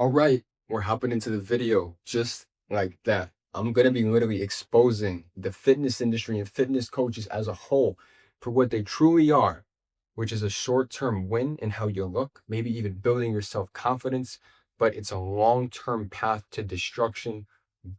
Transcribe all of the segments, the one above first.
All right, we're hopping into the video just like that. I'm going to be literally exposing the fitness industry and fitness coaches as a whole for what they truly are, which is a short-term win in how you look, maybe even building your self-confidence, but it's a long-term path to destruction,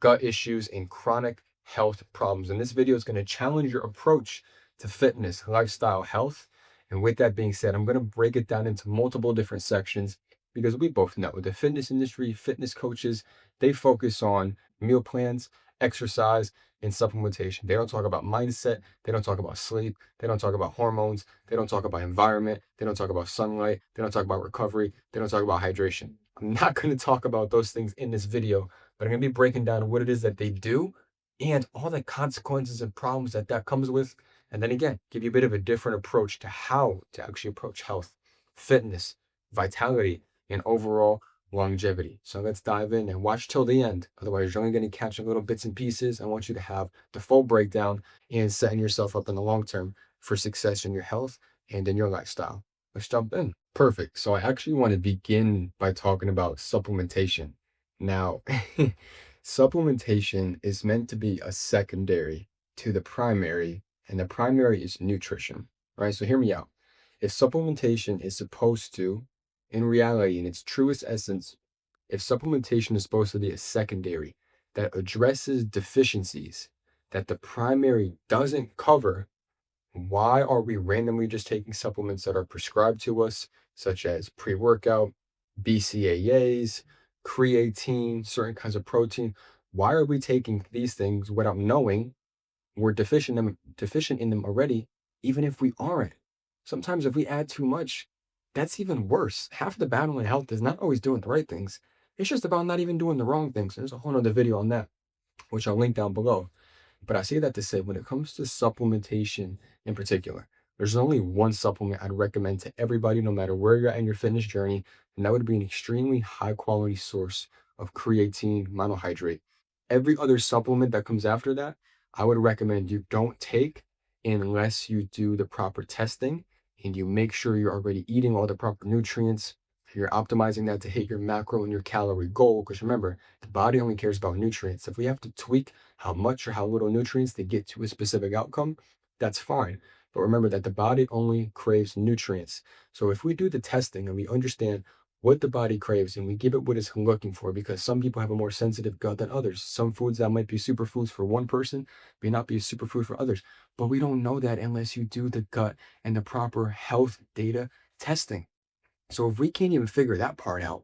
gut issues, and chronic health problems. And this video is going to challenge your approach to fitness, lifestyle, health. And with that being said, I'm going to break it down into multiple different sections because we both know the fitness industry, fitness coaches, they focus on meal plans, exercise, and supplementation. They don't talk about mindset. They don't talk about sleep. They don't talk about hormones. They don't talk about environment. They don't talk about sunlight. They don't talk about recovery. They don't talk about hydration. I'm not going to talk about those things in this video, but I'm going to be breaking down what it is that they do and all the consequences and problems that that comes with. And then again, give you a bit of a different approach to how to actually approach health, fitness, vitality, and overall longevity. So let's dive in and watch till the end. Otherwise, you're only going to catch a little bits and pieces. I want you to have the full breakdown and setting yourself up in the long term for success in your health and in your lifestyle. Let's jump in. Perfect. So I actually want to begin by talking about supplementation. Now, supplementation is meant to be a secondary to the primary, and the primary is nutrition, right? So hear me out. If supplementation is supposed to, in reality, in its truest essence, if supplementation is supposed to be a secondary that addresses deficiencies that the primary doesn't cover, why are we randomly just taking supplements that are prescribed to us, such as pre workout, BCAAs, creatine, certain kinds of protein? Why are we taking these things without knowing we're deficient in them already, even if we aren't? Sometimes if we add too much, that's even worse. Half the battle in health is not always doing the right things. It's just about not even doing the wrong things. There's a whole other video on that, which I'll link down below. But I say that to say, when it comes to supplementation in particular, there's only one supplement I'd recommend to everybody, no matter where you're at in your fitness journey, and that would be an extremely high quality source of creatine monohydrate. Every other supplement that comes after that, I would recommend you don't take unless you do the proper testing and you make sure you're already eating all the proper nutrients. You're optimizing that to hit your macro and your calorie goal. Because remember, the body only cares about nutrients. If we have to tweak how much or how little nutrients to get to a specific outcome, that's fine. But remember that the body only craves nutrients. So if we do the testing and we understand what the body craves and we give it what it's looking for, because some people have a more sensitive gut than others. Some foods that might be superfoods for one person may not be a superfood for others. But we don't know that unless you do the gut and the proper health data testing. So if we can't even figure that part out,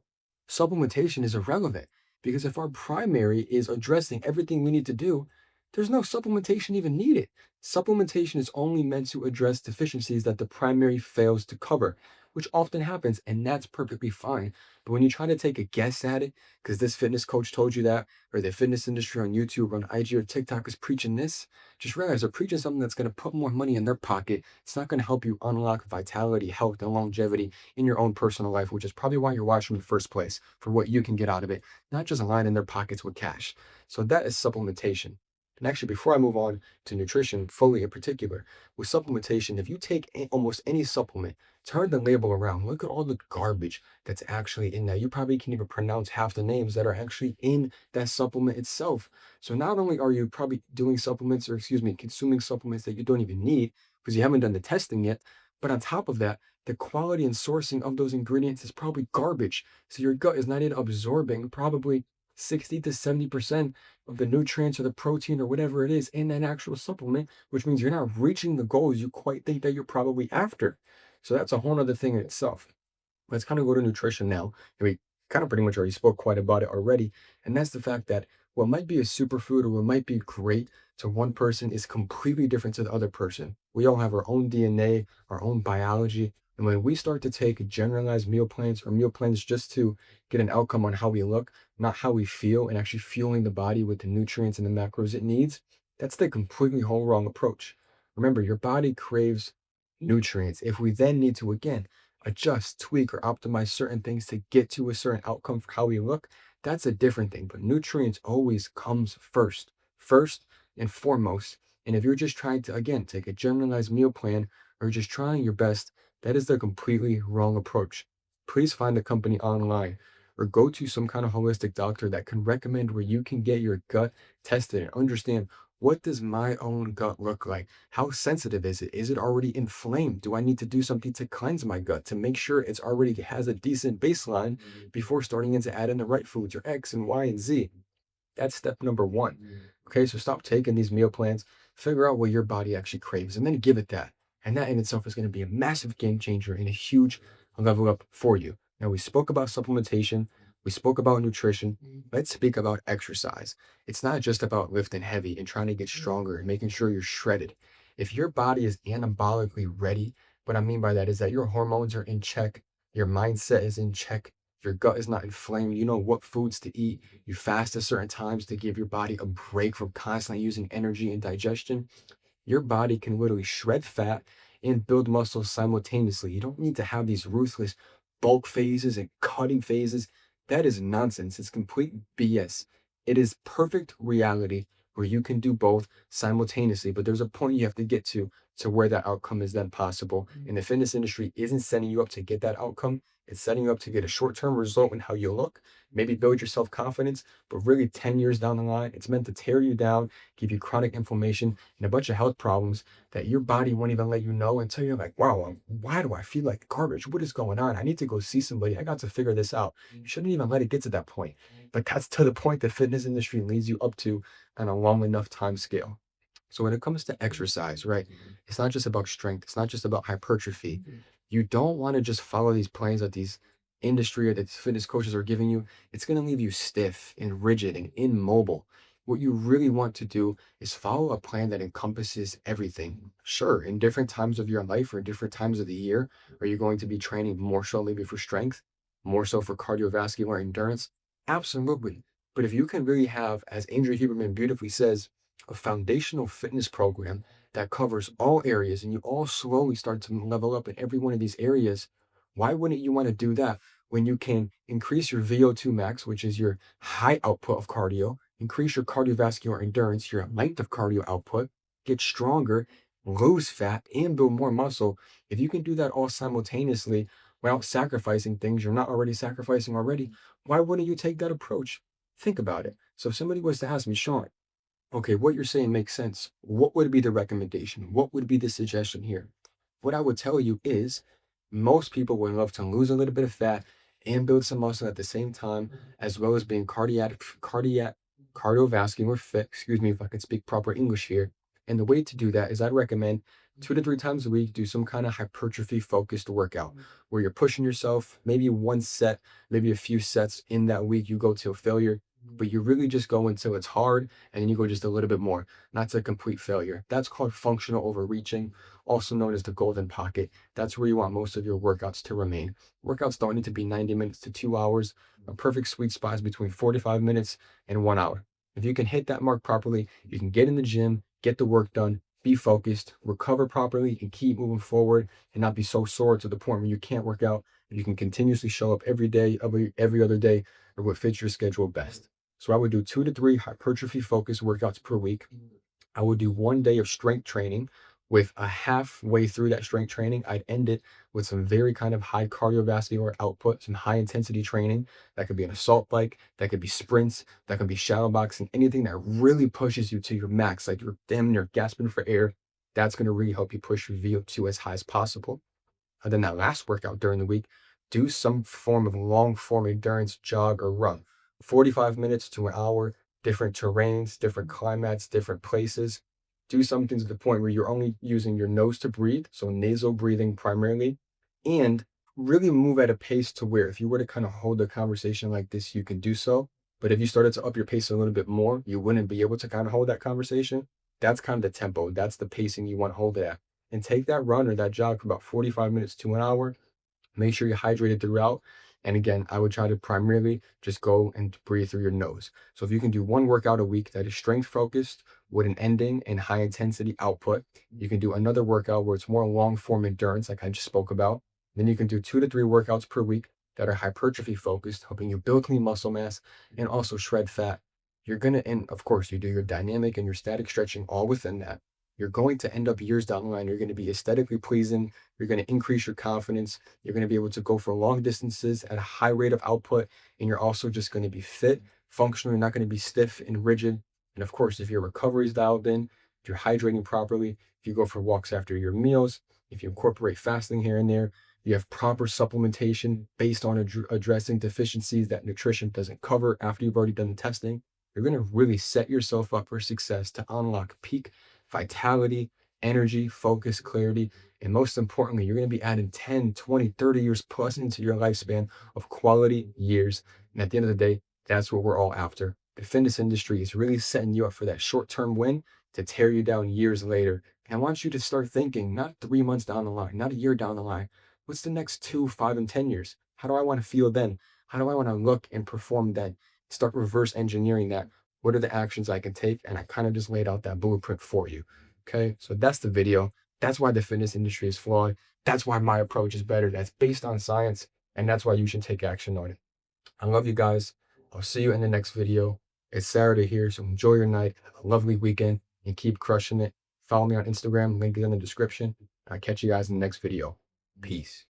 supplementation is irrelevant because if our primary is addressing everything we need to do, there's no supplementation even needed. Supplementation is only meant to address deficiencies that the primary fails to cover, which often happens, and that's perfectly fine. But when you try to take a guess at it, because this fitness coach told you that, or the fitness industry on YouTube or on IG or TikTok is preaching this, just realize they're preaching something that's going to put more money in their pocket. It's not going to help you unlock vitality, health, and longevity in your own personal life, which is probably why you're watching in the first place, for what you can get out of it, not just lining their pockets with cash. So that is supplementation. And actually, before I move on to nutrition fully in particular, with supplementation, if you take almost any supplement, turn the label around, look at all the garbage that's actually in that. You probably can't even pronounce half the names that are actually in that supplement itself. So not only are you probably doing supplements, or excuse me, consuming supplements that you don't even need because you haven't done the testing yet, but on top of that, the quality and sourcing of those ingredients is probably garbage. So your gut is not even absorbing probably 60 to 70% of the nutrients or the protein or whatever it is in that actual supplement, which means you're not reaching the goals you quite think that you're probably after. So that's a whole other thing in itself. Let's kind of go to nutrition now. And we kind of pretty much already spoke quite about it already. And that's the fact that what might be a superfood or what might be great to one person is completely different to the other person. We all have our own DNA, our own biology. And when we start to take generalized meal plans or meal plans just to get an outcome on how we look, not how we feel, and actually fueling the body with the nutrients and the macros it needs, that's the completely whole wrong approach. Remember, your body craves nutrients. If we then need to, again, adjust, tweak, or optimize certain things to get to a certain outcome for how we look, that's a different thing. But nutrients always comes first and foremost. And if you're just trying to, again, take a generalized meal plan or just trying your best, that is the completely wrong approach. Please find a company online or go to some kind of holistic doctor that can recommend where you can get your gut tested and understand, what does my own gut look like? How sensitive is it? Is it already inflamed? Do I need to do something to cleanse my gut to make sure it's already has a decent baseline before starting in to add in the right foods or X and Y and Z? That's step number one. Okay, so stop taking these meal plans, figure out what your body actually craves, and then give it that. And that in itself is going to be a massive game changer and a huge level up for you. Now, we spoke about supplementation, we spoke about nutrition. Let's speak about exercise. It's not just about lifting heavy and trying to get stronger and making sure you're shredded. If your body is anabolically ready, what I mean by that is that your hormones are in check, your mindset is in check, your gut is not inflamed, you know what foods to eat, you fast at certain times to give your body a break from constantly using energy and digestion, your body can literally shred fat and build muscle simultaneously. You don't need to have these ruthless bulk phases and cutting phases. That is nonsense. It's complete BS. It is perfect reality where you can do both simultaneously, but there's a point you have to get to where that outcome is then possible. And the fitness industry isn't setting you up to get that outcome. It's setting you up to get a short-term result in how you look, maybe build your self-confidence, but really 10 years down the line, it's meant to tear you down, give you chronic inflammation, and a bunch of health problems that your body won't even let you know until you're like, wow, why do I feel like garbage? What is going on? I need to go see somebody. I got to figure this out. You shouldn't even let it get to that point. But that's to the point the fitness industry leads you up to on a long enough time scale. So when it comes to exercise, right, it's not just about strength. It's not just about hypertrophy. You don't want to just follow these plans that these industry or that these fitness coaches are giving you. It's going to leave you stiff and rigid and immobile. What you really want to do is follow a plan that encompasses everything. Sure, in different times of your life or different times of the year, are you going to be training more so maybe for strength, more so for cardiovascular endurance? Absolutely. But if you can really have, as Andrew Huberman beautifully says, a foundational fitness program that covers all areas and you all slowly start to level up in every one of these areas, why wouldn't you want to do that when you can increase your VO2 max, which is your high output of cardio, increase your cardiovascular endurance, your length of cardio output, get stronger, lose fat, and build more muscle? If you can do that all simultaneously without sacrificing things you're not already sacrificing already, why wouldn't you take that approach? Think about it. So if somebody was to ask me, Sean, okay, what you're saying makes sense. What would be the recommendation? What would be the suggestion here? What I would tell you is most people would love to lose a little bit of fat and build some muscle at the same time, as well as being cardiovascular fit. Excuse me if I could speak proper English here. And the way to do that is I'd recommend 2 to 3 times a week, do some kind of hypertrophy focused workout where you're pushing yourself, maybe one set, maybe a few sets in that week, you go till failure, but you really just go until it's hard and then you go just a little bit more, not to complete failure. That's called functional overreaching, also known as the golden pocket. That's where you want most of your workouts to remain. Workouts don't need to be 90 minutes to 2 hours. A perfect sweet spot is between 45 minutes and 1 hour. If you can hit that mark properly, you can get in the gym, get the work done, be focused, recover properly, and keep moving forward and not be so sore to the point where you can't work out. You can continuously show up every day, every other day, or what fits your schedule best. So I would do 2 to 3 hypertrophy focused workouts per week. I would do 1 day of strength training. With a halfway through that strength training, I'd end it with some very kind of high cardiovascular output, some high intensity training. That could be an assault bike, that could be sprints, that could be shadow boxing, anything that really pushes you to your max, like you're damn near gasping for air. That's going to really help you push your VO2 as high as possible. And then that last workout during the week, do some form of long form endurance jog or run. 45 minutes to an hour, different terrains, different climates, different places. Do something to the point where you're only using your nose to breathe, so nasal breathing primarily, and really move at a pace to where if you were to kind of hold a conversation like this, you can do so. But if you started to up your pace a little bit more, you wouldn't be able to kind of hold that conversation. That's kind of the tempo. That's the pacing you want to hold it at, and take that run or that jog for about 45 minutes to an hour. Make sure you're hydrated throughout. And again, I would try to primarily just go and breathe through your nose. So if you can do one workout a week that is strength focused with an ending and high intensity output, you can do another workout where it's more long form endurance, like I just spoke about. Then you can do 2 to 3 workouts per week that are hypertrophy focused, helping you build clean muscle mass and also shred fat. You're going to, and of course, you do your dynamic and your static stretching all within that. you're going to end up years down the line. You're going to be aesthetically pleasing. You're going to increase your confidence. You're going to be able to go for long distances at a high rate of output. And you're also just going to be fit, functional. You're not going to be stiff and rigid. And of course, if your recovery is dialed in, if you're hydrating properly, if you go for walks after your meals, if you incorporate fasting here and there, you have proper supplementation based on addressing deficiencies that nutrition doesn't cover after you've already done the testing, you're going to really set yourself up for success to unlock peak vitality, energy, focus, clarity, and most importantly, you're going to be adding 10, 20, 30 years plus into your lifespan of quality years. And at the end of the day, that's what we're all after. The fitness industry is really setting you up for that short-term win to tear you down years later. And I want you to start thinking not 3 months down the line, not a year down the line. What's the next 2, 5, and 10 years? How do I want to feel then? How do I want to look and perform then? Start reverse engineering that. What are the actions I can take? And I kind of just laid out that blueprint for you. Okay. So that's the video. That's why the fitness industry is flawed. That's why my approach is better. That's based on science. And that's why you should take action on it. I love you guys. I'll see you in the next video. It's Saturday here, so enjoy your night. Have a lovely weekend and keep crushing it. Follow me on Instagram. Link is in the description. I'll catch you guys in the next video. Peace.